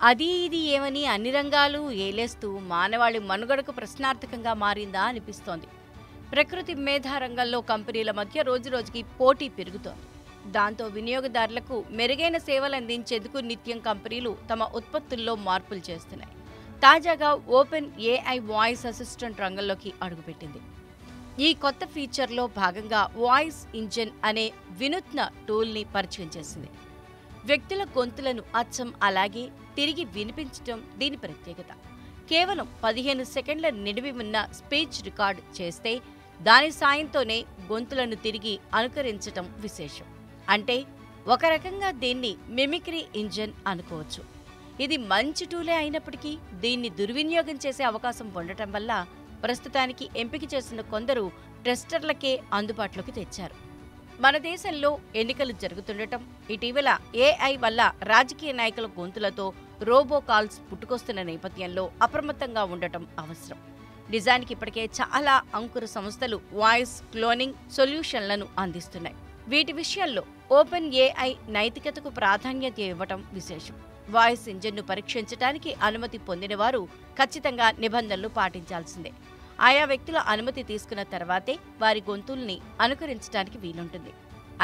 అది ఇది ఏమని అన్ని రంగాలు ఏలేస్తూ మానవాళి మనుగడకు ప్రశ్నార్థకంగా మారిందా అనిపిస్తోంది. ప్రకృతి మేధా రంగంలో కంపెనీల మధ్య రోజురోజుకి పోటీ పెరుగుతోంది. దాంతో వినియోగదారులకు మెరుగైన సేవలు అందించేందుకు నిత్యం కంపెనీలు తమ ఉత్పత్తుల్లో మార్పులు చేస్తున్నాయి. తాజాగా ఓపెన్ ఏఐ వాయిస్ అసిస్టెంట్ రంగంలోకి అడుగుపెట్టింది. ఈ కొత్త ఫీచర్లో భాగంగా వాయిస్ ఇంజిన్ అనే వినూత్న టూల్ని పరిచయం చేసింది. వ్యక్తుల గొంతులను అచ్చం అలాగే తిరిగి వినిపించడం దీని ప్రత్యేకత. కేవలం 15 సెకండ్ల నిడివి ఉన్న స్పీచ్ రికార్డ్ చేస్తే దాని సాయంతోనే గొంతులను తిరిగి అనుకరించటం విశేషం. అంటే ఒక రకంగా దీన్ని మిమిక్రీ ఇంజిన్ అనుకోవచ్చు. ఇది మంచి టూలే అయినప్పటికీ దీన్ని దుర్వినియోగం చేసే అవకాశం ఉండటం వల్ల ప్రస్తుతానికి ఎంపిక చేసిన కొందరు టెస్టర్లకే అందుబాటులోకి తెచ్చారు. మన దేశంలో ఎన్నికలు జరుగుతుండటం, ఇటీవల ఏఐ వల్ల రాజకీయ నాయకుల గొంతులతో రోబో కాల్స్ పుట్టుకొస్తున్న నేపథ్యంలో అప్రమత్తంగా ఉండటం అవసరం. నిజానికి ఇప్పటికే చాలా అంకుర సంస్థలు వాయిస్ క్లోనింగ్ సొల్యూషన్లను అందిస్తున్నాయి. వీటి విషయంలో ఓపెన్ ఏఐ నైతికతకు ప్రాధాన్యత ఇవ్వటం విశేషం. వాయిస్ ఇంజిన్ను పరీక్షించడానికి అనుమతి పొందిన వారు ఖచ్చితంగా నిబంధనలు పాటించాల్సిందే. ఆయా వ్యక్తుల అనుమతి తీసుకున్న తర్వాతే వారి గొంతుల్ని అనుకరించడానికి వీలుంటుంది.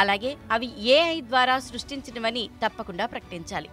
అలాగే అవి ఏఐ ద్వారా సృష్టించినవని తప్పకుండా ప్రకటించాలి.